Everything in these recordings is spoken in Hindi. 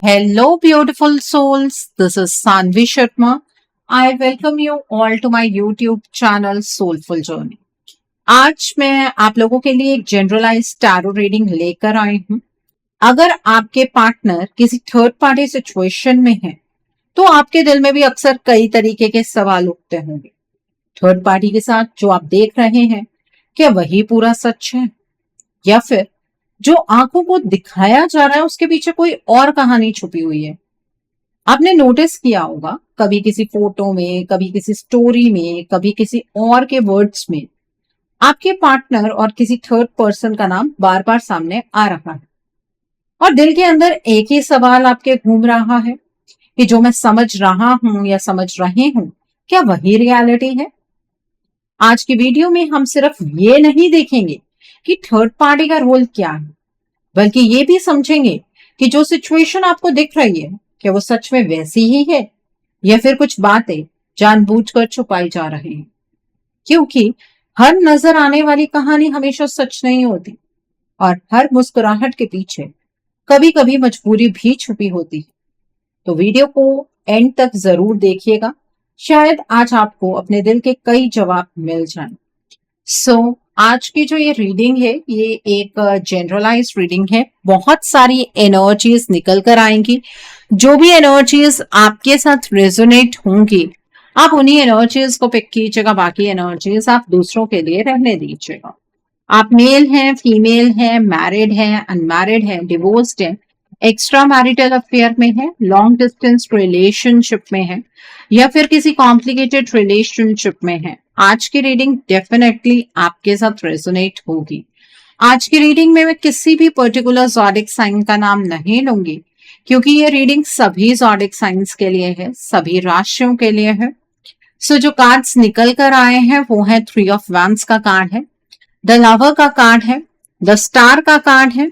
Hello, beautiful souls. This is Sanvi Sharma. I welcome you all to my YouTube channel Soulful Journey. आज मैं आप लोगों के लिए एक जनरलाइज टैरो रीडिंग लेकर आई हूं। अगर आपके पार्टनर किसी थर्ड पार्टी सिचुएशन में है, तो आपके दिल में भी अक्सर कई तरीके के सवाल उठते होंगे। थर्ड पार्टी के साथ जो आप देख रहे हैं, क्या वही पूरा सच है, या फिर जो आंखों को दिखाया जा रहा है उसके पीछे कोई और कहानी छुपी हुई है? आपने नोटिस किया होगा, कभी किसी फोटो में, कभी किसी स्टोरी में, कभी किसी और के वर्ड्स में आपके पार्टनर और किसी थर्ड पर्सन का नाम बार बार सामने आ रहा है, और दिल के अंदर एक ही सवाल आपके घूम रहा है कि जो मैं समझ रहा हूं या समझ रहे हूं, क्या वही रियलिटी है? आज की वीडियो में हम सिर्फ ये नहीं देखेंगे कि थर्ड पार्टी का रोल क्या है, बल्कि ये भी समझेंगे कि जो सिचुएशन आपको दिख रही है, क्या वो सच में वैसी ही है, या फिर कुछ बातें जानबूझकर छुपाई जा रही हैं। क्योंकि हर नजर आने वाली कहानी हमेशा सच नहीं होती, और हर मुस्कुराहट के पीछे कभी कभी मजबूरी भी छुपी होती है। तो वीडियो को एंड तक जरूर देखिएगा, शायद आज आपको अपने दिल के कई जवाब मिल जाएं। आज की जो ये रीडिंग है, ये एक जनरलाइज रीडिंग है। बहुत सारी एनर्जीज निकल कर आएंगी। जो भी एनर्जीज आपके साथ रेजोनेट होंगी, आप उन्हीं एनर्जीज को पिक कीजिएगा, बाकी एनर्जीज आप दूसरों के लिए रहने दीजिएगा। आप मेल हैं, फीमेल हैं, मैरिड हैं, अनमैरिड हैं, डिवोर्स्ड हैं, एक्स्ट्रा मैरिटल अफेयर में है, लॉन्ग डिस्टेंस रिलेशनशिप में है, या फिर किसी कॉम्प्लिकेटेड रिलेशनशिप में है, आज की रीडिंग डेफिनेटली आपके साथ रेजोनेट होगी। आज की रीडिंग में मैं किसी भी पर्टिकुलर ज़ोडिक साइन का नाम नहीं लूंगी, क्योंकि ये रीडिंग सभी ज़ोडिक साइंस के लिए है, सभी राशियों के लिए है। जो कार्ड्स निकल कर आए हैं वो है 3 ऑफ वैंड्स का कार्ड है, द लवर का कार्ड है, द स्टार का कार्ड है,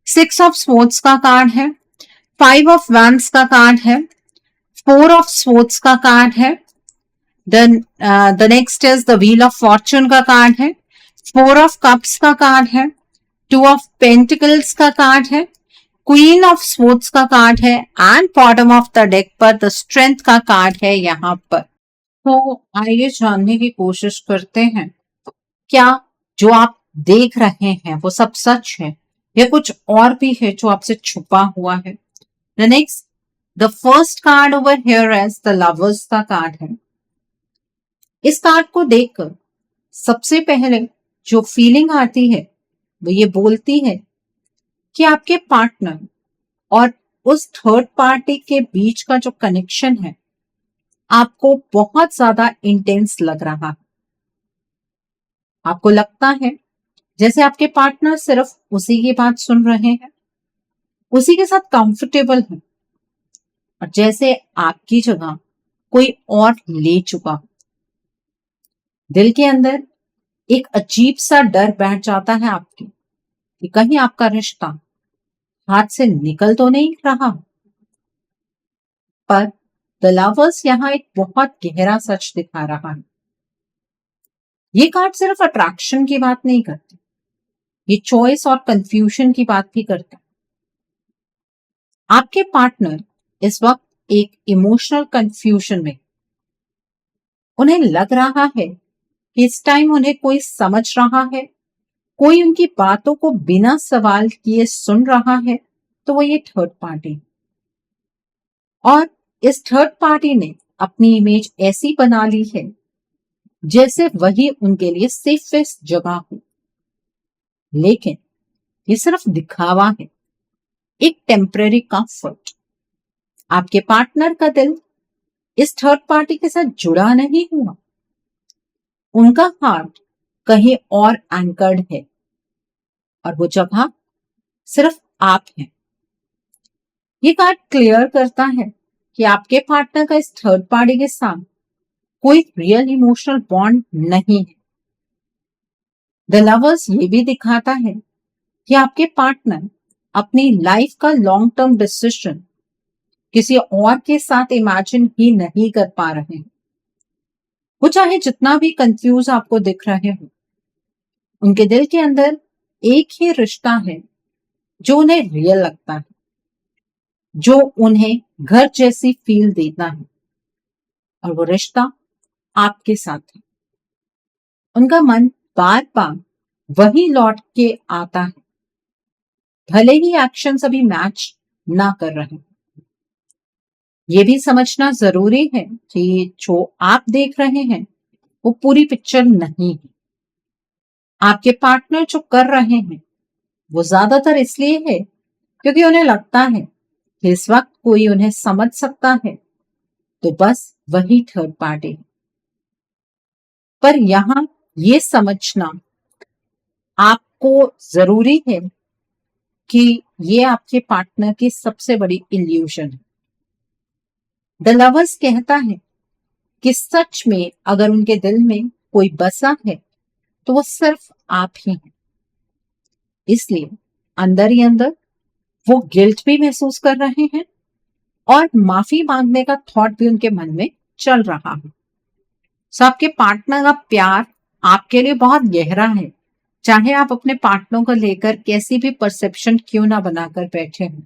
6 ऑफ स्वॉर्ड्स का कार्ड है, 5 ऑफ वैंड्स का कार्ड है, 4 ऑफ स्वॉर्ड्स का कार्ड है, the next is the wheel of Fortune का कार्ड है, 4 ऑफ कप्स का कार्ड है, 2 ऑफ पेंटिकल्स का कार्ड है, क्वीन ऑफ स्वॉर्ड्स का कार्ड है, and bottom of the deck पर द स्ट्रेंथ का कार्ड है यहाँ पर। तो आइए जानने की कोशिश करते हैं, क्या जो आप देख रहे हैं वो सब सच है, या कुछ और भी है जो आपसे छुपा हुआ है? The next, the first card over here is the lovers का कार्ड है। इस कार्ड को देखकर सबसे पहले जो फीलिंग आती है वो ये बोलती है कि आपके पार्टनर और उस थर्ड पार्टी के बीच का जो कनेक्शन है आपको बहुत ज्यादा इंटेंस लग रहा है। आपको लगता है जैसे आपके पार्टनर सिर्फ उसी की बात सुन रहे हैं, उसी के साथ कंफर्टेबल है, और जैसे आपकी जगह कोई और ले चुका। दिल के अंदर एक अजीब सा डर बैठ जाता है आपके कि कहीं आपका रिश्ता हाथ से निकल तो नहीं रहा। पर द लवर्स यहाँ एक बहुत गहरा सच दिखा रहा है। ये कार्ड सिर्फ अट्रैक्शन की बात नहीं करती, ये चॉइस और कंफ्यूजन की बात भी करता है। आपके पार्टनर इस वक्त एक इमोशनल कंफ्यूजन में, उन्हें लग रहा है कि इस टाइम उन्हें कोई समझ रहा है, कोई उनकी बातों को बिना सवाल किए सुन रहा है, तो वो ये थर्ड पार्टी। और इस थर्ड पार्टी ने अपनी इमेज ऐसी बना ली है जैसे वही उनके लिए सेफेस्ट जगह हो, लेकिन ये सिर्फ दिखावा है, एक टेम्परेरी कंफर्ट। आपके पार्टनर का दिल इस थर्ड पार्टी के साथ जुड़ा नहीं हुआ, उनका हार्ट कहीं और एंकर्ड है, और वो जगह सिर्फ आप हैं। ये कार्ड क्लियर करता है कि आपके पार्टनर का इस थर्ड पार्टी के साथ कोई रियल इमोशनल बॉन्ड नहीं है। द लवर्स ये भी दिखाता है कि आपके पार्टनर अपनी लाइफ का लॉन्ग टर्म डिसीजन किसी और के साथ इमेजिन ही नहीं कर पा रहे हैं। वो चाहे जितना भी कंफ्यूज आपको दिख रहे हो, उनके दिल के अंदर एक ही रिश्ता है जो उन्हें रियल लगता है। जो उन्हें घर जैसी फील देता है, और वो रिश्ता आपके साथ है। उनका मन बार बार वही लौट के आता है, भले ही एक्शन अभी मैच ना कर रहे हैं। ये भी समझना जरूरी है कि जो आप देख रहे हैं वो पूरी पिक्चर नहीं है। आपके पार्टनर जो कर रहे हैं वो ज्यादातर इसलिए है क्योंकि उन्हें लगता है कि इस वक्त कोई उन्हें समझ सकता है, तो बस वही थर्ड पार्टी है। पर यहां ये समझना आपको जरूरी है कि ये आपके पार्टनर की सबसे बड़ी इल्यूजन है। द लवर्स कहता है कि सच में अगर उनके दिल में कोई बसा है तो वो सिर्फ आप ही हैं। इसलिए अंदर ही अंदर वो गिल्ट भी महसूस कर रहे हैं और माफी मांगने का थॉट भी उनके मन में चल रहा है। सो आपके पार्टनर का प्यार आपके लिए बहुत गहरा है, चाहे आप अपने पार्टनर को लेकर कैसी भी परसेप्शन क्यों ना बनाकर बैठे हो।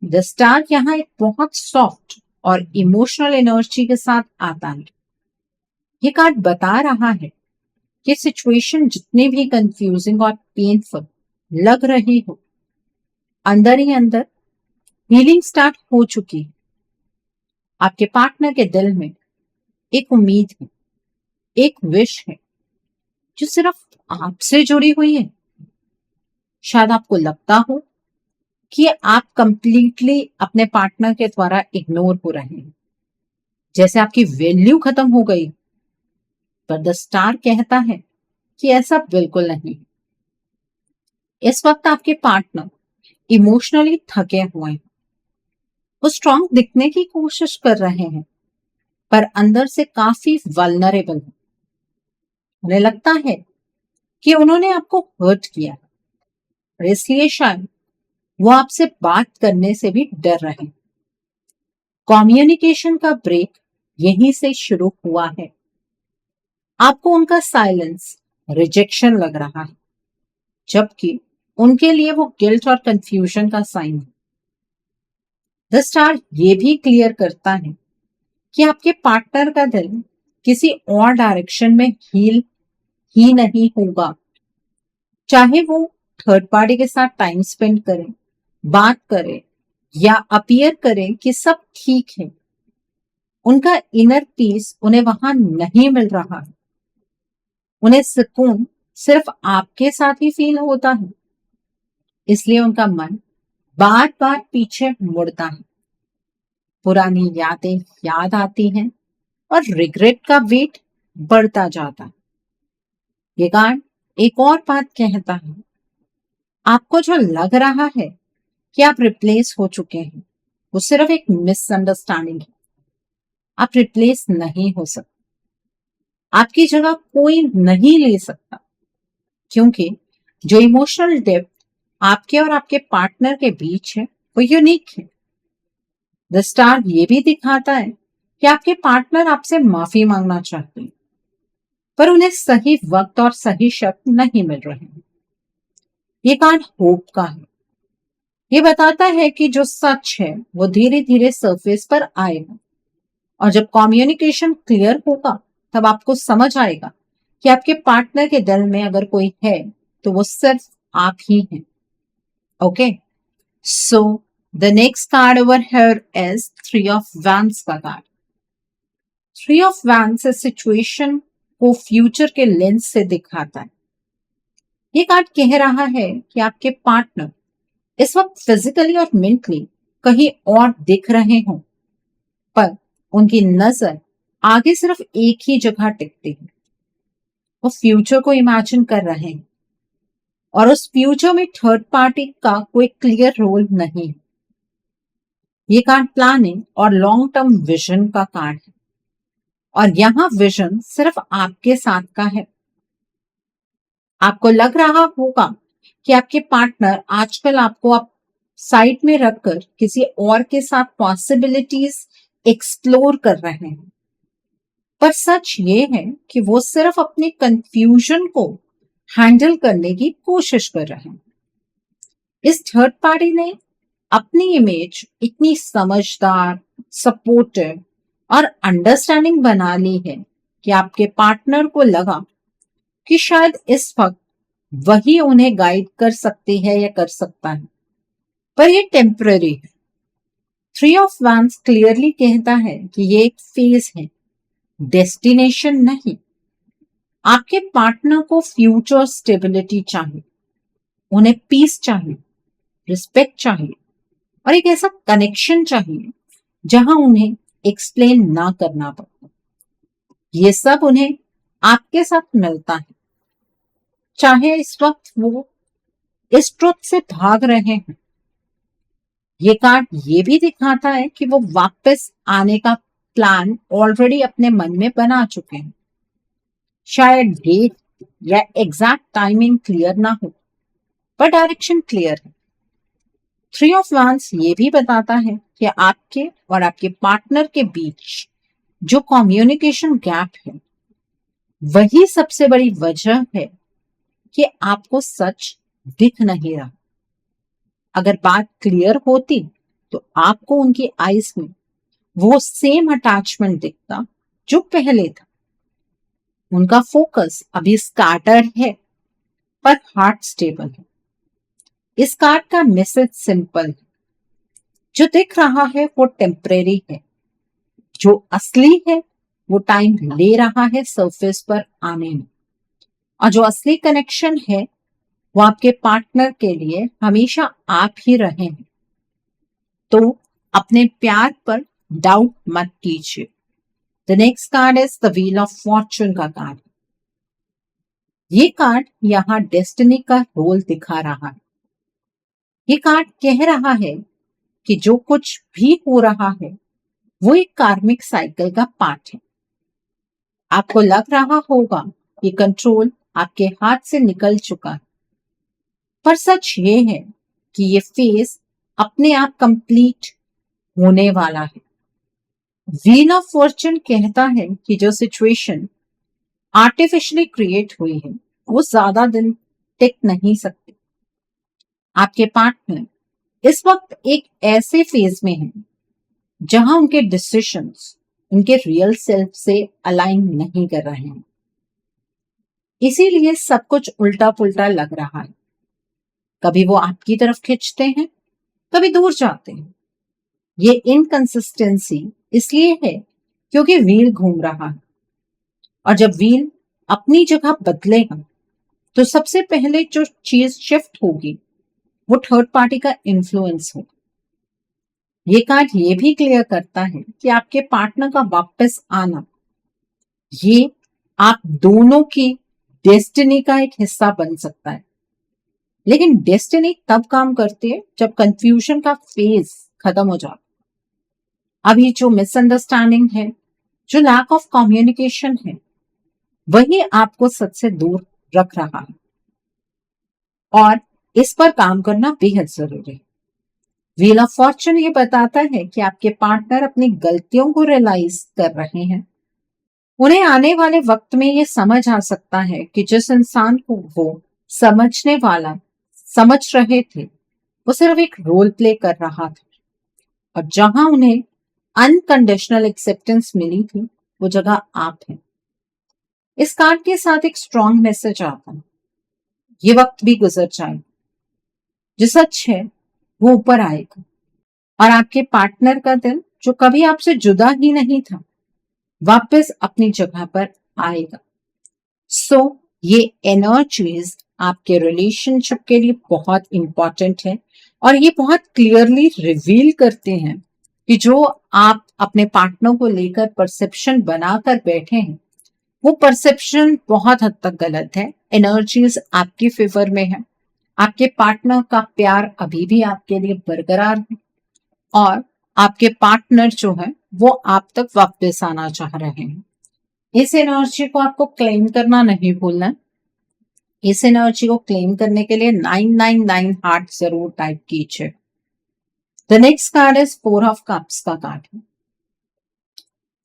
द स्टार यहाँ एक बहुत सॉफ्ट और इमोशनल एनर्जी के साथ आता है। ये कार्ड बता रहा है कि सिचुएशन जितनी भी कंफ्यूजिंग और पेनफुल लग रही हो, अंदर ही अंदर हीलिंग स्टार्ट हो चुकी है। आपके पार्टनर के दिल में एक उम्मीद है, एक विश है जो सिर्फ आपसे जुड़ी हुई है। शायद आपको लगता हो कि आप कंप्लीटली अपने पार्टनर के द्वारा इग्नोर हो रहे हैं, जैसे आपकी वैल्यू खत्म हो गई। पर द स्टार कहता है कि ऐसा बिल्कुल नहीं। इस वक्त आपके पार्टनर इमोशनली थके हुए हैं। वो स्ट्रांग दिखने की कोशिश कर रहे हैं, पर अंदर से काफी वल्नरेबल है। उन्हें लगता है कि उन्होंने आपको हर्ट किया और इसलिए शायद वो आपसे बात करने से भी डर रहे हैं। कम्युनिकेशन का ब्रेक यहीं से शुरू हुआ है। आपको उनका साइलेंस रिजेक्शन लग रहा है, जबकि उनके लिए वो गिल्ट और कंफ्यूजन का साइन है। द स्टार ये भी क्लियर करता है कि आपके पार्टनर का दिल किसी और डायरेक्शन में हील ही नहीं होगा। चाहे वो थर्ड पार्टी के साथ टाइम स्पेंड करें, बात करें या अपीयर करें कि सब ठीक है, उनका इनर पीस उन्हें वहां नहीं मिल रहा है। उन्हें सुकून सिर्फ आपके साथ ही फील होता है, इसलिए उनका मन बार बार पीछे मुड़ता है। पुरानी यादें याद आती हैं और रिग्रेट का वेट बढ़ता जाता है। ये कार्ड एक और बात कहता है, आपको जो लग रहा है कि आप रिप्लेस हो चुके हैं, वो सिर्फ एक मिसअंडरस्टैंडिंग है। आप रिप्लेस नहीं हो सकते, आपकी जगह कोई नहीं ले सकता, क्योंकि जो इमोशनल डेप्थ आपके और आपके पार्टनर के बीच है वो यूनिक है। द स्टार ये भी दिखाता है कि आपके पार्टनर आपसे माफी मांगना चाहते हैं, पर उन्हें सही वक्त और सही शब्द नहीं मिल रहे हैं। ये कार्ड होप का है। ये बताता है कि जो सच है वो धीरे धीरे सरफेस पर आएगा, और जब कम्युनिकेशन क्लियर होगा तब आपको समझ आएगा कि आपके पार्टनर के दिल में अगर कोई है तो वो सिर्फ आप ही हैं। Okay, so the next card over here is three of wands का कार्ड। थ्री ऑफ वैंड्स इस सिचुएशन को फ्यूचर के लेंस से दिखाता है। ये कार्ड कह रहा है कि आपके पार्टनर इस वक्त फिजिकली और मेंटली कहीं और दिख रहे हों, पर उनकी नजर आगे सिर्फ एक ही जगह टिकती है। वो फ्यूचर को इमेजिन कर रहे हैं, और उस फ्यूचर में थर्ड पार्टी का कोई क्लियर रोल नहीं है। ये कार्ड प्लानिंग और लॉन्ग टर्म विजन का कार्ड है, और यहाँ विजन सिर्फ आपके साथ का है। आपको लग रहा होगा कि आपके पार्टनर आजकल आपको आप साइड में रखकर किसी और के साथ पॉसिबिलिटीज एक्सप्लोर कर रहे हैं, पर सच ये है कि वो सिर्फ अपने कंफ्यूजन को हैंडल करने की कोशिश कर रहे हैं। इस थर्ड पार्टी ने अपनी इमेज इतनी समझदार, सपोर्टिव और अंडरस्टैंडिंग बना ली है कि आपके पार्टनर को लगा कि शायद इस वक्त वही उन्हें गाइड कर सकती है या कर सकता है, पर ये टेम्पररी है। थ्री ऑफ वैंड्स क्लियरली कहता है कि ये एक फेज है, डेस्टिनेशन नहीं। आपके पार्टनर को फ्यूचर स्टेबिलिटी चाहिए, उन्हें पीस चाहिए, रिस्पेक्ट चाहिए और एक ऐसा कनेक्शन चाहिए जहां उन्हें एक्सप्लेन ना करना पड़े। ये सब उन्हें आपके साथ मिलता है, चाहे इस वक्त वो इस ट्रुथ से भाग रहे हैं। ये कार्ड ये भी दिखाता है कि वो वापस आने का प्लान ऑलरेडी अपने मन में बना चुके हैं। शायद डेट या एग्जैक्ट टाइमिंग क्लियर ना हो, पर डायरेक्शन क्लियर है। थ्री ऑफ वैंड्स ये भी बताता है कि आपके और आपके पार्टनर के बीच जो कम्युनिकेशन गैप है वही सबसे बड़ी वजह है कि आपको सच दिख नहीं रहा। अगर बात क्लियर होती तो आपको उनकी आईज में वो सेम अटैचमेंट दिखता जो पहले था। उनका फोकस अभी स्कैटर्ड है पर हार्ट स्टेबल है। इस कार्ड का मैसेज सिंपल है, जो दिख रहा है वो टेम्परेरी है, जो असली है वो टाइम ले रहा है सरफेस पर आने में, और जो असली कनेक्शन है वो आपके पार्टनर के लिए हमेशा आप ही रहे हैं। तो अपने प्यार पर डाउट मत कीजिए। The next card is the wheel of Fortune का कार्ड। ये कार्ड यहाँ डेस्टिनी का रोल दिखा रहा है। ये कार्ड कह रहा है कि जो कुछ भी हो रहा है वो एक कार्मिक साइकिल का पार्ट है। आपको लग रहा होगा कि कंट्रोल आपके हाथ से निकल चुका है, पर सच ये है कि ये फेज अपने आप कंप्लीट होने वाला है। व्हील ऑफ फॉर्चून कहता है कि जो सिचुएशन आर्टिफिशियली क्रिएट हुई है वो ज्यादा दिन टिक नहीं सकती। आपके पार्टनर इस वक्त एक ऐसे फेज में है जहां उनके डिसीजंस उनके रियल सेल्फ से अलाइन नहीं कर रहे हैं, इसीलिए सब कुछ उल्टा पुल्टा लग रहा है। कभी वो आपकी तरफ खींचते हैं, कभी दूर जाते हैं। ये इनकंसिस्टेंसी इसलिए है क्योंकि व्हील घूम रहा है, और जब व्हील अपनी जगह बदलेगा तो सबसे पहले जो चीज शिफ्ट होगी वो थर्ड पार्टी का इन्फ्लुएंस होगा। ये कार्ड ये भी क्लियर करता है कि आपके पार्टनर का वापस आना ये आप दोनों की डेस्टिनी का एक हिस्सा बन सकता है। लेकिन डेस्टिनी तब काम करती है जब कंफ्यूजन का फेज खत्म हो जाता। अभी जो मिसअंडरस्टैंडिंग है, जो लैक ऑफ कम्युनिकेशन है, वही आपको सच से दूर रख रहा है, और इस पर काम करना बेहद जरूरी है। व्हील ऑफ फॉर्चून ये बताता है कि आपके पार्टनर अपनी गलतियों को रियलाइज कर रहे हैं। उन्हें आने वाले वक्त में ये समझ आ सकता है कि जिस इंसान को वो समझने वाला समझ रहे थे वो सिर्फ एक रोल प्ले कर रहा था, और जहां उन्हें अनकंडीशनल एक्सेप्टेंस मिली थी वो जगह आप हैं। इस कार्ड के साथ एक स्ट्रॉन्ग मैसेज आता है, ये वक्त भी गुजर जाएगा, जो सच है वो ऊपर आएगा, और आपके पार्टनर का दिल जो कभी आपसे जुदा ही नहीं था वापस अपनी जगह पर आएगा। सो ये एनर्जीज आपके रिलेशनशिप के लिए बहुत इंपॉर्टेंट है, और ये बहुत क्लियरली रिवील करते हैं कि जो आप अपने पार्टनर को लेकर परसेप्शन बनाकर बैठे हैं वो परसेप्शन बहुत हद तक गलत है। एनर्जीज आपके फेवर में है, आपके पार्टनर का प्यार अभी भी आपके लिए बरकरार है, और आपके पार्टनर जो है वो आप तक वापस आना चाह रहे हैं। इस एनर्जी को आपको क्लेम करना नहीं भूलना। इस एनर्जी को क्लेम करने के लिए 999 हार्ट जरूर टाइप कीजिए। The next card is four of cups का कार्ड है।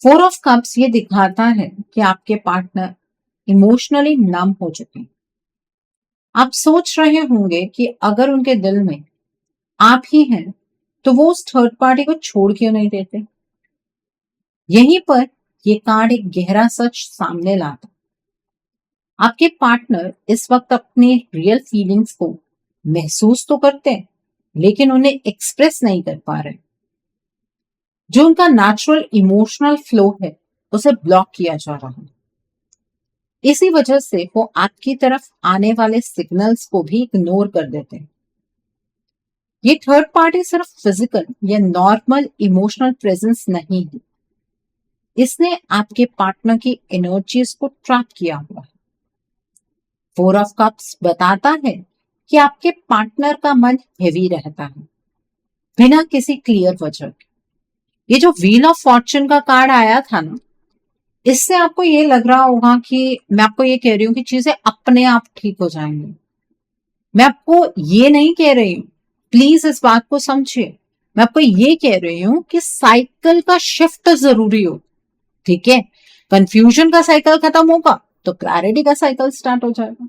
फोर ऑफ कप्स ये दिखाता है कि आपके पार्टनर इमोशनली नम हो चुके हैं। आप सोच रहे होंगे कि अगर उनके दिल में आप ही हैं तो वो उस थर्ड पार्टी को छोड़ क्यों नहीं देते? यहीं पर ये कार्ड एक गहरा सच सामने लाता। आपके पार्टनर इस वक्त अपनी रियल फीलिंग्स को महसूस तो करते हैं, लेकिन उन्हें एक्सप्रेस नहीं कर पा रहे। जो उनका नेचुरल इमोशनल फ्लो है उसे ब्लॉक किया जा रहा है। इसी वजह से वो आपकी तरफ आने वाले सिग्नल्स को भी इग्नोर कर देते हैं। ये थर्ड पार्टी सिर्फ फिजिकल या नॉर्मल इमोशनल प्रेजेंस नहीं है, इसने आपके पार्टनर की एनर्जीज को ट्रैप किया हुआ है। फोर ऑफ कप्स बताता है कि आपके पार्टनर का मन हेवी रहता है बिना किसी क्लियर वजह के। ये जो व्हील ऑफ फॉर्च्यून का कार्ड आया था ना, इससे आपको ये लग रहा होगा कि मैं आपको ये कह रही हूँ कि चीजें अपने आप ठीक हो जाएंगी। मैं आपको ये नहीं कह रही हूँ, प्लीज इस बात को समझिए, मैं आपको ये कह रही हूँ कि साइकिल का शिफ्ट जरूरी हो। ठीक है, कंफ्यूजन का साइकिल खत्म होगा तो क्लैरिटी का साइकिल स्टार्ट हो जाएगा।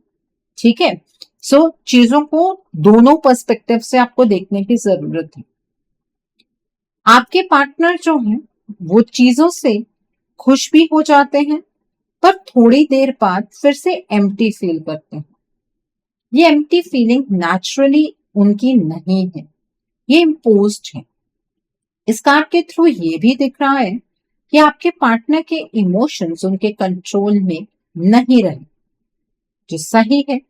ठीक है, सो चीजों को दोनों पर्सपेक्टिव से आपको देखने की जरूरत है। आपके पार्टनर जो हैं वो चीजों से खुश भी हो जाते हैं, पर थोड़ी देर बाद फिर से एम्प्टी फील करते हैं। ये एम्प्टी फीलिंग नेचुरली उनकी नहीं है, ये इम्पोज्ड है। इस कार्ड के थ्रू ये भी दिख रहा है कि आपके पार्टनर के इमोशंस उनके कंट्रोल में नहीं रहे। जो सही है,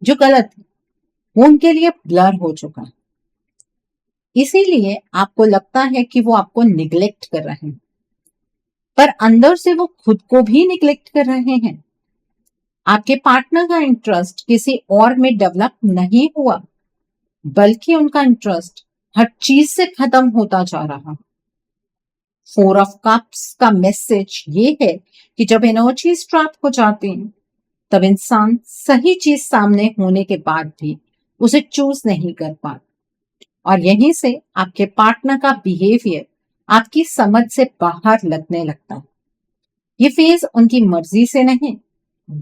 जो गलत है, वो उनके लिए ब्लर हो चुका है। इसीलिए आपको लगता है कि वो आपको निग्लेक्ट कर रहे हैं, पर अंदर से वो खुद को भी निग्लेक्ट कर रहे हैं। आपके पार्टनर का इंटरेस्ट किसी और में डेवलप नहीं हुआ, बल्कि उनका इंटरेस्ट हर चीज से खत्म होता जा रहा है। फोर ऑफ कप्स का मैसेज ये है कि जब एनर्जीज ट्रैप हो जाती हैं, तब इंसान सही चीज सामने होने के बाद भी उसे चूज नहीं कर पाता, और यहीं से आपके पार्टनर का बिहेवियर आपकी समझ से बाहर लगने लगता है। ये फेज उनकी मर्जी से नहीं,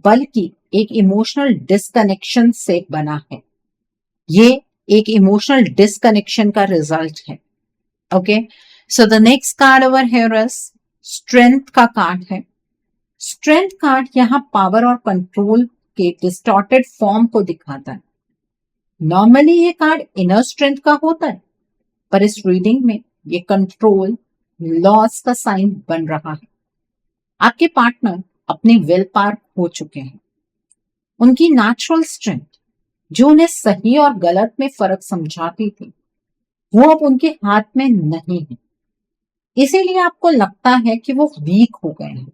बल्कि एक इमोशनल डिस्कनेक्शन से बना है। ये एक इमोशनल डिस्कनेक्शन का रिजल्ट है। Okay, so the next card over here is strength का कार्ड है। स्ट्रेंथ कार्ड यहाँ पावर और कंट्रोल के डिस्टॉर्टेड फॉर्म को दिखाता है। नॉर्मली ये कार्ड इनर स्ट्रेंथ का होता है, पर इस रीडिंग में ये कंट्रोल लॉस का साइन बन रहा है। आपके पार्टनर अपनी विल पावर हो चुके हैं। उनकी नेचुरल स्ट्रेंथ जो उन्हें सही और गलत में फर्क समझाती थी, वो अब उनके हाथ में नहीं है। इसीलिए आपको लगता है कि वो वीक हो गए हैं।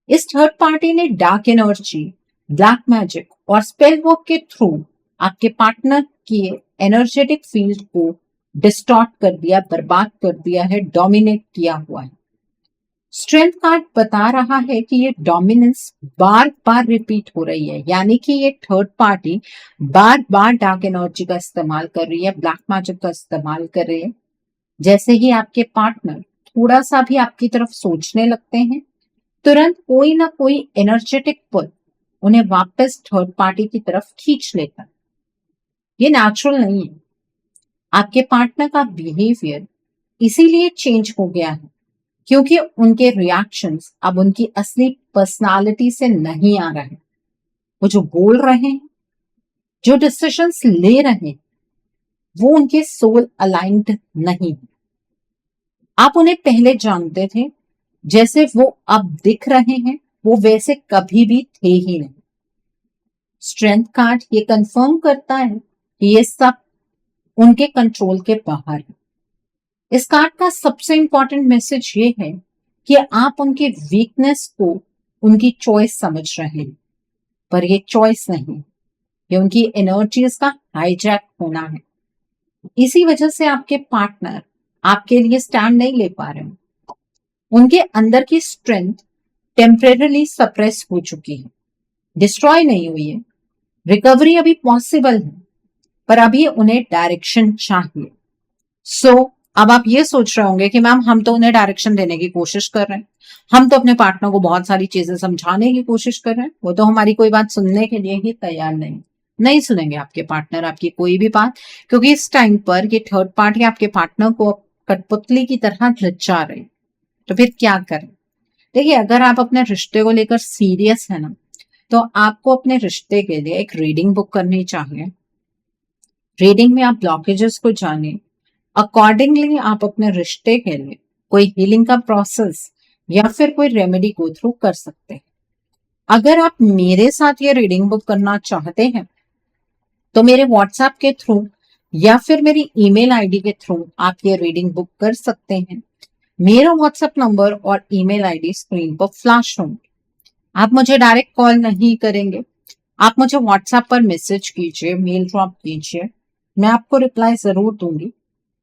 इस थर्ड पार्टी ने डार्क एनर्जी, ब्लैक मैजिक और स्पेल वर्क के थ्रू आपके पार्टनर के एनर्जेटिक फील्ड को डिस्टॉर्ट कर दिया, बर्बाद कर दिया है, डोमिनेट किया हुआ है। स्ट्रेंथ कार्ड बता रहा है कि ये डोमिनेंस बार बार रिपीट हो रही है, यानी कि ये थर्ड पार्टी बार बार डार्क एनर्जी का इस्तेमाल कर रही है, ब्लैक मैजिक का इस्तेमाल कर रही है। जैसे ही आपके पार्टनर थोड़ा सा भी आपकी तरफ सोचने लगते हैं, तुरंत कोई ना कोई एनर्जेटिक पुल उन्हें वापस थर्ड पार्टी की तरफ खींच लेता है। ये नेचुरल नहीं है। आपके पार्टनर का बिहेवियर इसीलिए चेंज हो गया है क्योंकि उनके रिएक्शंस अब उनकी असली पर्सनालिटी से नहीं आ रहे हैं। वो जो बोल रहे हैं, जो डिसीजंस ले रहे हैं, वो उनके सोल अलाइंड नहीं है। आप उन्हें पहले जानते थे, जैसे वो अब दिख रहे हैं वो वैसे कभी भी थे ही नहीं। स्ट्रेंथ कार्ड ये कंफर्म करता है कि ये सब उनके कंट्रोल के बाहर है। इस कार्ड का सबसे इंपॉर्टेंट मैसेज ये है कि आप उनके वीकनेस को उनकी चॉइस समझ रहे हैं, पर ये चॉइस नहीं, ये उनकी एनर्जीज का हाईजैक होना है। इसी वजह से आपके पार्टनर आपके लिए स्टैंड नहीं ले पा रहे हैं। उनके अंदर की स्ट्रेंथ टेम्परेरली सप्रेस हो चुकी है, डिस्ट्रॉय नहीं हुई है। रिकवरी अभी पॉसिबल है, पर अभी उन्हें डायरेक्शन चाहिए। सो अब आप ये सोच रहे होंगे कि मैम हम तो उन्हें डायरेक्शन देने की कोशिश कर रहे हैं, हम तो अपने पार्टनर को बहुत सारी चीजें समझाने की कोशिश कर रहे हैं, वो तो हमारी कोई बात सुनने के लिए ही तैयार नहीं। नहीं सुनेंगे आपके पार्टनर आपकी कोई भी बात, क्योंकि इस टाइम पर ये थर्ड पार्टी आपके पार्टनर को कठपुतली की तरह नचा रही। तो फिर क्या करें? देखिए, अगर आप अपने रिश्ते को लेकर सीरियस है ना, तो आपको अपने रिश्ते के लिए एक रीडिंग बुक करनी चाहिए। रीडिंग में आप ब्लॉकेजेस को जाने, अकॉर्डिंगली आप अपने रिश्ते के लिए कोई हीलिंग का प्रोसेस या फिर कोई रेमेडी गो थ्रू कर सकते हैं। अगर आप मेरे साथ ये रीडिंग बुक करना चाहते हैं तो मेरे व्हाट्सएप के थ्रू या फिर मेरी ईमेल आईडी के थ्रू आप ये रीडिंग बुक कर सकते हैं। मेरा व्हाट्सएप नंबर और ईमेल आईडी स्क्रीन पर फ्लैश होंगे। आप मुझे डायरेक्ट कॉल नहीं करेंगे, आप मुझे व्हाट्सएप पर मैसेज कीजिए, मेल ड्रॉप कीजिए, मैं आपको रिप्लाई जरूर दूंगी।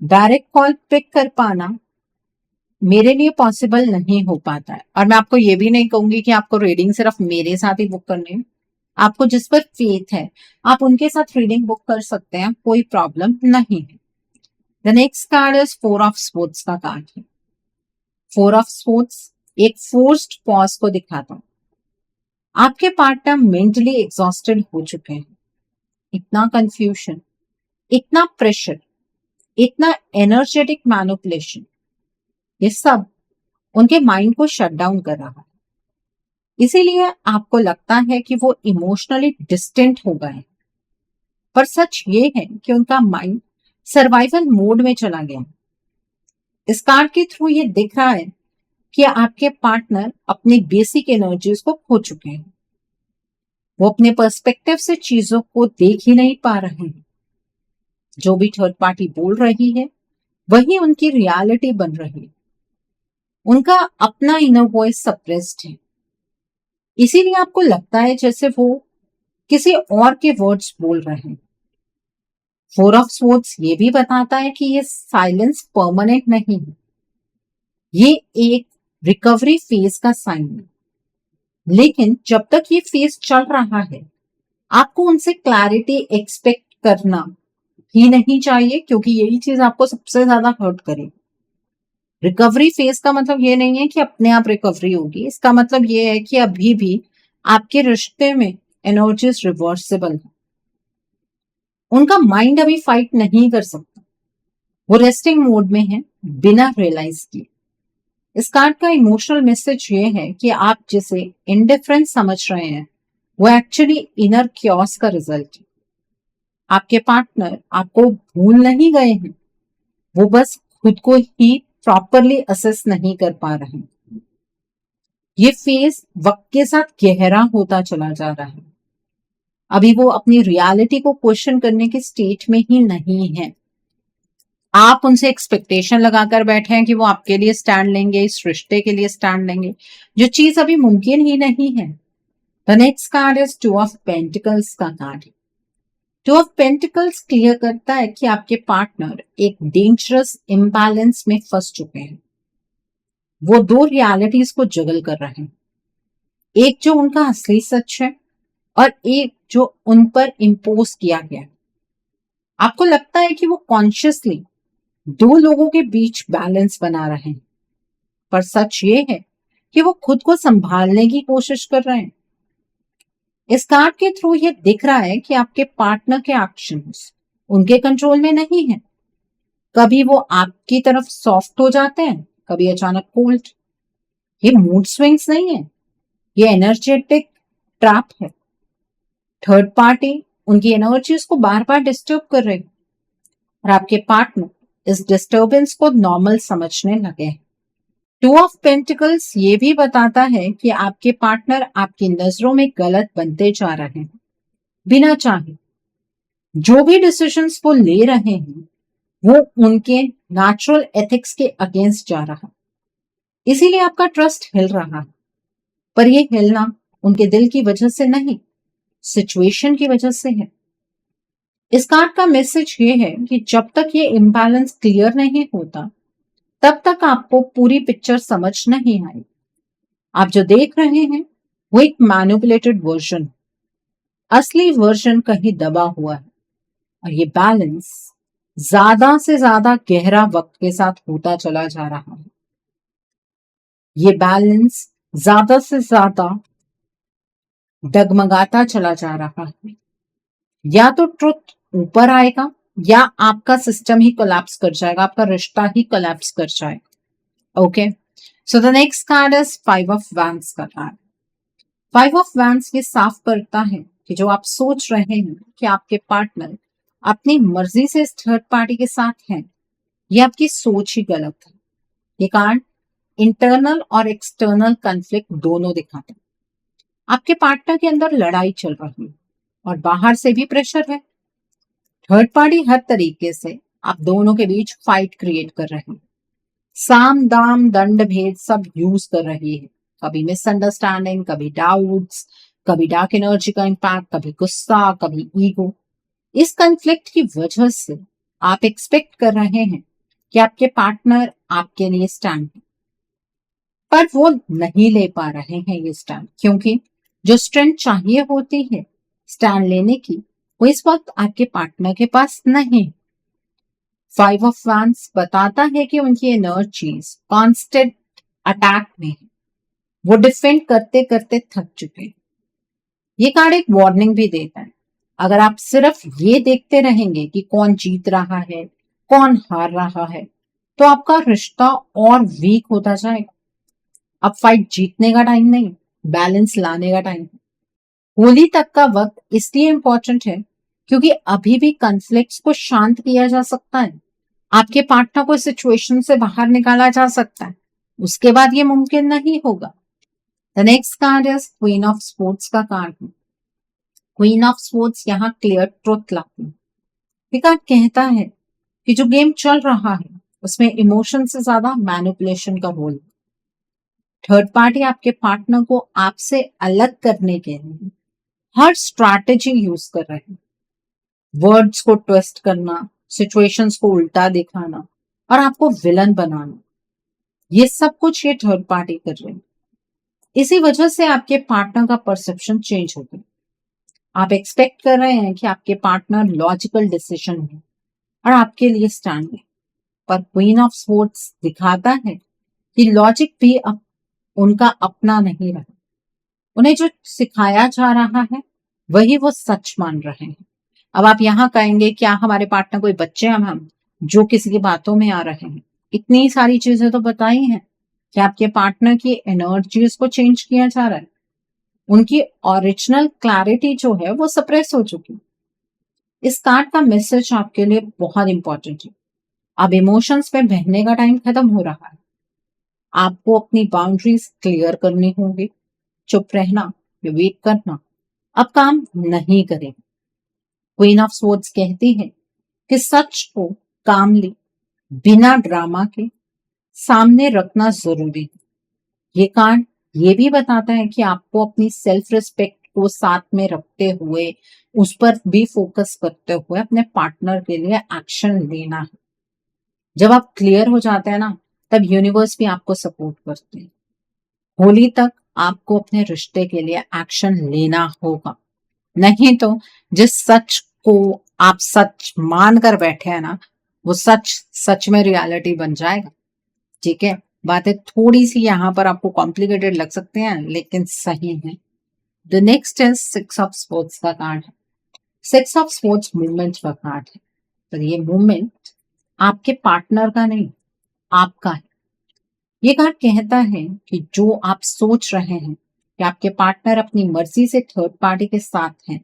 डायरेक्ट कॉल पिक कर पाना मेरे लिए पॉसिबल नहीं हो पाता है, और मैं आपको ये भी नहीं कहूंगी कि आपको रीडिंग सिर्फ मेरे साथ ही बुक करनी है। आपको जिस पर फेथ है आप उनके साथ रीडिंग बुक कर सकते हैं, कोई प्रॉब्लम नहीं है। The next card is four of sports का कार्ड है। फोर ऑफ स्पोर्ट्स एक फोर्स्ड पॉज को दिखाता हूं। आपके पार्टनर मेंटली एग्जॉस्टेड हो चुके हैं। इतना कंफ्यूजन, इतना प्रेशर, इतना एनर्जेटिक मैनिपुलेशन, ये सब उनके माइंड को शट डाउन कर रहा है। इसीलिए आपको लगता है कि वो इमोशनली डिस्टेंट हो गए हैं। पर सच ये है कि उनका माइंड सर्वाइवल मोड में चला गया। इस कार्ड के थ्रू ये दिख रहा है कि आपके पार्टनर अपनी बेसिक एनर्जीज को खो चुके हैं। वो अपने पर्सपेक्टिव से चीजों को देख ही नहीं पा रहे हैं। जो भी थर्ड पार्टी बोल रही है वही उनकी रियलिटी बन रही है। उनका अपना इनर वॉइस सप्रेस्ड है। इसीलिए आपको लगता है जैसे वो किसी और के वर्ड्स बोल रहे हैं। फोर ऑफ स्वॉर्ड्स ये भी बताता है कि ये साइलेंस परमानेंट नहीं है, ये एक रिकवरी फेज का साइन है। लेकिन जब तक ये फेज चल रहा है आपको उनसे क्लैरिटी एक्सपेक्ट करना ही नहीं चाहिए, क्योंकि यही चीज आपको सबसे ज्यादा हर्ट करेगी। रिकवरी फेज का मतलब ये नहीं है कि अपने आप रिकवरी होगी, इसका मतलब ये है कि अभी भी आपके रिश्ते में एनर्जीज रिवर्सिबल है। उनका माइंड अभी फाइट नहीं कर सकता, वो रेस्टिंग मोड में है बिना रियलाइज किए। इस कार्ड का इमोशनल मैसेज ये है कि आप जिसे इंडिफरेंस समझ रहे हैं वो एक्चुअली इनर क्योस का रिजल्ट है। आपके पार्टनर आपको भूल नहीं गए हैं, वो बस खुद को ही प्रॉपरली असेस नहीं कर पा रहे हैं। ये फेज वक्त के साथ गहरा होता चला जा रहा है। अभी वो अपनी रियलिटी को क्वेश्चन करने के स्टेट में ही नहीं है। आप उनसे एक्सपेक्टेशन लगाकर बैठे हैं कि वो आपके लिए स्टैंड लेंगे, इस रिश्ते के लिए स्टैंड लेंगे, जो चीज अभी मुमकिन ही नहीं है। The next card is two of pentacles का कार्ड। टू ऑफ पेंटिकल्स क्लियर करता है कि आपके पार्टनर एक डेंजरस इम्बैलेंस में फंस चुके हैं। वो दो रियलिटीज को जगल कर रहे हैं, एक जो उनका असली सच है और एक जो उन पर इम्पोज किया गया है। आपको लगता है कि वो कॉन्शियसली दो लोगों के बीच बैलेंस बना रहे हैं, पर सच ये है कि वो खुद को संभालने की कोशिश कर रहे हैं। इस कार्ड के थ्रू ये दिख रहा है कि आपके पार्टनर के एक्शंस उनके कंट्रोल में नहीं है। कभी वो आपकी तरफ सॉफ्ट हो जाते हैं, कभी अचानक कोल्ड। ये मूड स्विंग्स नहीं है, ये एनर्जेटिक ट्रैप है। थर्ड पार्टी उनकी एनर्जीज को बार बार डिस्टर्ब कर रही है और आपके पार्टनर इस डिस्टर्बेंस को नॉर्मल समझने लगे हैं। टू ऑफ पेंटिकल्स ये भी बताता है कि आपके पार्टनर आपकी नजरों में गलत बनते जा रहे हैं बिना चाहे। जो भी डिसीजंस वो ले रहे हैं वो उनके नेचुरल एथिक्स के अगेंस्ट जा रहा है। इसीलिए आपका ट्रस्ट हिल रहा है, पर ये हिलना उनके दिल की वजह से नहीं, सिचुएशन की वजह से है। इस कार्ड का मैसेज ये है कि जब तक ये इम्बैलेंस क्लियर नहीं होता तब तक आपको पूरी पिक्चर समझ नहीं आई। आप जो देख रहे हैं वो एक मैनिपुलेटेड वर्जन, असली वर्जन कहीं दबा हुआ है। और ये बैलेंस ज्यादा से ज्यादा गहरा वक्त के साथ होता चला जा रहा है। ये बैलेंस ज्यादा से ज्यादा डगमगाता चला जा रहा है। या तो ट्रुथ ऊपर आएगा या आपका सिस्टम ही कोलैप्स कर जाएगा, आपका रिश्ता ही कोलैप्स कर जाएगा। Okay, so the next card is 5 of wands का कार्ड। 5 ऑफ वैंड्स ये साफ करता है कि जो आप सोच रहे हैं कि आपके पार्टनर अपनी मर्जी से इस थर्ड पार्टी के साथ हैं, ये आपकी सोच ही गलत है। ये कार्ड इंटरनल और एक्सटर्नल कन्फ्लिक्ट दोनों दिखाते हैं। आपके पार्टनर के अंदर लड़ाई चल रही है और बाहर से भी प्रेशर है। थर्ड पार्टी हर तरीके से आप दोनों के बीच फाइट क्रिएट कर रहे हैं। साम दाम दंड भेद सब यूज कर रही है। कभी मिसअंडरस्टैंडिंग, कभी डाउट्स, कभी डार्क एनर्जी का इम्पैक्ट, कभी गुस्सा, कभी ईगो। इस कन्फ्लिक्ट की वजह से आप एक्सपेक्ट कर रहे हैं कि आपके पार्टनर आपके लिए स्टैंड है, पर वो नहीं ले पा रहे हैं ये स्टैंड, क्योंकि जो स्ट्रेंथ चाहिए होती है स्टैंड लेने की, वो इस वक्त आपके पार्टनर के पास नहीं। 5 ऑफ वैंड्स बताता है कि उनकी एनर्जीज कांस्टेंट अटैक में है, वो डिफेंड करते करते थक चुके हैं। ये कार्ड एक वार्निंग भी देता है, अगर आप सिर्फ ये देखते रहेंगे कि कौन जीत रहा है, कौन हार रहा है, तो आपका रिश्ता और वीक होता जाएगा। अब फाइट जीतने का टाइम नहीं, बैलेंस लाने का टाइम है। होली तक का वक्त इसलिए इंपॉर्टेंट है क्योंकि अभी भी कॉन्फ्लिक्ट्स को शांत किया जा सकता है, आपके पार्टनर को सिचुएशन से बाहर निकाला जा सकता है। उसके बाद ये मुमकिन नहीं होगा। The next card is queen of sports का कार्ड है। क्वीन ऑफ स्पोर्ट्स यहाँ क्लियर ट्रुथ लाती है। ये कार्ड कहता है कि जो गेम चल रहा है उसमें इमोशन से ज्यादा मैनिपुलेशन का रोल है। थर्ड पार्टी आपके पार्टनर को आपसे अलग करने के लिए हर स्ट्रैटेजी यूज कर रहे हैं। वर्ड्स को ट्विस्ट करना, सिचुएशंस को उल्टा दिखाना और आपको विलन बनाना, ये सब कुछ ये थर्ड पार्टी कर रहे हैं। इसी वजह से आपके पार्टनर का परसेप्शन चेंज हो गया। आप एक्सपेक्ट कर रहे हैं कि आपके पार्टनर लॉजिकल डिसीजन है और आपके लिए स्टैंड है, पर क्वीन ऑफ स्पोर्ट्स दिखाता है कि लॉजिक भी अब उनका अपना नहीं रहा। उन्हें जो सिखाया जा रहा है वही वो सच मान रहे हैं। अब आप यहाँ कहेंगे क्या हमारे पार्टनर कोई बच्चे हैं हम जो किसी की बातों में आ रहे हैं? इतनी सारी चीजें तो बताई हैं कि आपके पार्टनर की एनर्जीज को चेंज किया जा रहा है, उनकी ओरिजिनल क्लैरिटी जो है वो सप्रेस हो चुकी है। इस कार्ड का मैसेज आपके लिए बहुत इंपॉर्टेंट है। अब इमोशंस में बहने का टाइम खत्म हो रहा है। आपको अपनी बाउंड्रीज क्लियर करनी होगी। चुप रहना या वेट करना अब काम नहीं करेगा। क्वीन ऑफ स्वॉर्ड्स कहती है कि सच को कामली, बिना ड्रामा के सामने रखना जरूरी है। ये कार्ड ये भी बताता है कि आपको अपनी सेल्फ रिस्पेक्ट को साथ में रखते हुए, उस पर भी फोकस करते हुए अपने पार्टनर के लिए एक्शन लेना है। जब आप क्लियर हो जाते हैं ना, तब यूनिवर्स भी आपको सपोर्ट करते हैं। होली तक आपको अपने रिश्ते के लिए एक्शन लेना होगा, नहीं तो जिस सच को आप सच मान कर बैठे हैं ना, वो सच सच में रियलिटी बन जाएगा। ठीक है, बातें थोड़ी सी यहाँ पर आपको कॉम्प्लिकेटेड लग सकते हैं लेकिन सही है। The next is 6 of sports का कार्ड है। 6 ऑफ स्पोर्ट्स मूवमेंट का कार्ड है, पर ये मूवमेंट आपके पार्टनर का नहीं, आपका है। ये कार्ड कहता है कि जो आप सोच रहे हैं कि आपके पार्टनर अपनी मर्जी से थर्ड पार्टी के साथ हैं,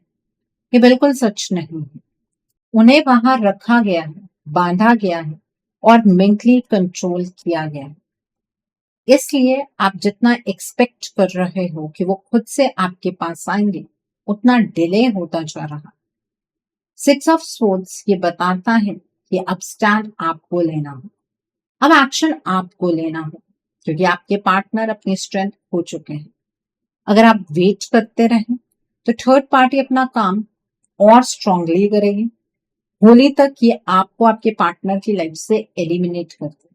ये बिल्कुल सच नहीं है। उन्हें वहां रखा गया है, बांधा गया है और मेंटली कंट्रोल किया गया है। इसलिए आप जितना एक्सपेक्ट कर रहे हो कि वो खुद से आपके पास आएंगे, उतना डिले होता जा रहा। 6 ऑफ स्पोर्ट्स ये बताता है कि अब स्टैंड आपको लेना हो, अब एक्शन आपको लेना हो, क्योंकि आपके पार्टनर अपनी स्ट्रेंथ खो चुके हैं। अगर आप वेट करते रहें तो थर्ड पार्टी अपना काम और स्ट्रांगली करेगी। होली तक ये आपको आपके पार्टनर की लाइफ से एलिमिनेट कर दे।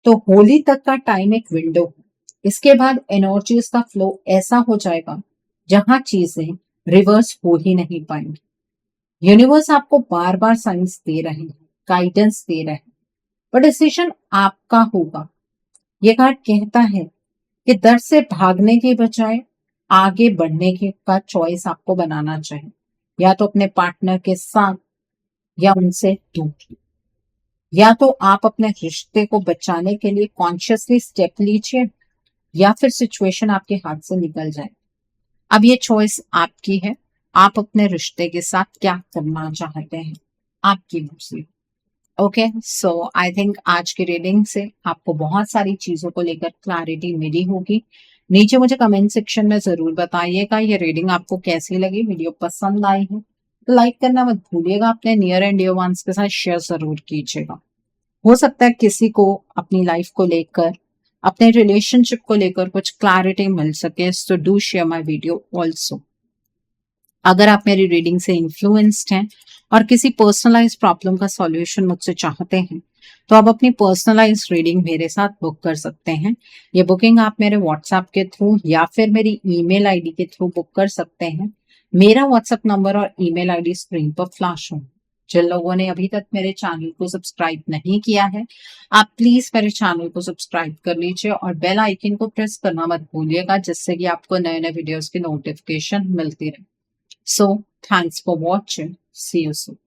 तो होली तक का टाइम एक विंडो है। इसके बाद एनर्जीज का फ्लो ऐसा हो जाएगा जहां चीजें रिवर्स हो ही नहीं पाएंगी। यूनिवर्स आपको बार बार साइंस दे रहे हैं, गाइडेंस दे रहे हैं, पर डिसीजन आपका होगा। ये कार्ड कहता है कि डर से भागने के बजाय आगे बढ़ने के का चॉइस आपको बनाना चाहिए। या तो अपने पार्टनर के साथ या उनसे दूर, या तो आप अपने रिश्ते को बचाने के लिए कॉन्शियसली स्टेप लीजिए या फिर सिचुएशन आपके हाथ से निकल जाए। अब ये चॉइस आपकी है, आप अपने रिश्ते के साथ क्या करना चाहते हैं, आपकी मर्जी। ओके, सो आई थिंक आज की रीडिंग से आपको बहुत सारी चीजों को लेकर क्लैरिटी मिली होगी। नीचे मुझे कमेंट सेक्शन में जरूर बताइएगा ये रीडिंग आपको कैसी लगी, वीडियो पसंद आई है लाइक करना मत भूलिएगा, अपने नियर एंड डियर वंस के साथ शेयर जरूर कीजिएगा। हो सकता है किसी को अपनी लाइफ को लेकर, अपने रिलेशनशिप को लेकर कुछ क्लैरिटी मिल सके, so do share my video also. अगर आप मेरी रीडिंग से इन्फ्लुएंस्ड हैं और किसी पर्सनलाइज प्रॉब्लम का सॉल्यूशन मुझसे चाहते हैं तो आप अपनी पर्सनलाइज रीडिंग मेरे साथ बुक कर सकते हैं। ये बुकिंग आप मेरे व्हाट्सएप के थ्रू या फिर मेरी ईमेल आईडी के थ्रू बुक कर सकते हैं। मेरा व्हाट्सएप नंबर और ईमेल आईडी स्क्रीन पर फ्लैश हो। जिन लोगों ने अभी तक मेरे चैनल को सब्सक्राइब नहीं किया है, आप प्लीज मेरे चैनल को सब्सक्राइब कर लीजिए और बेल आइकन को प्रेस करना मत भूलिएगा, जिससे कि आपको नए नए वीडियोस की नोटिफिकेशन मिलती रहे। So, thanks for watching. See you soon.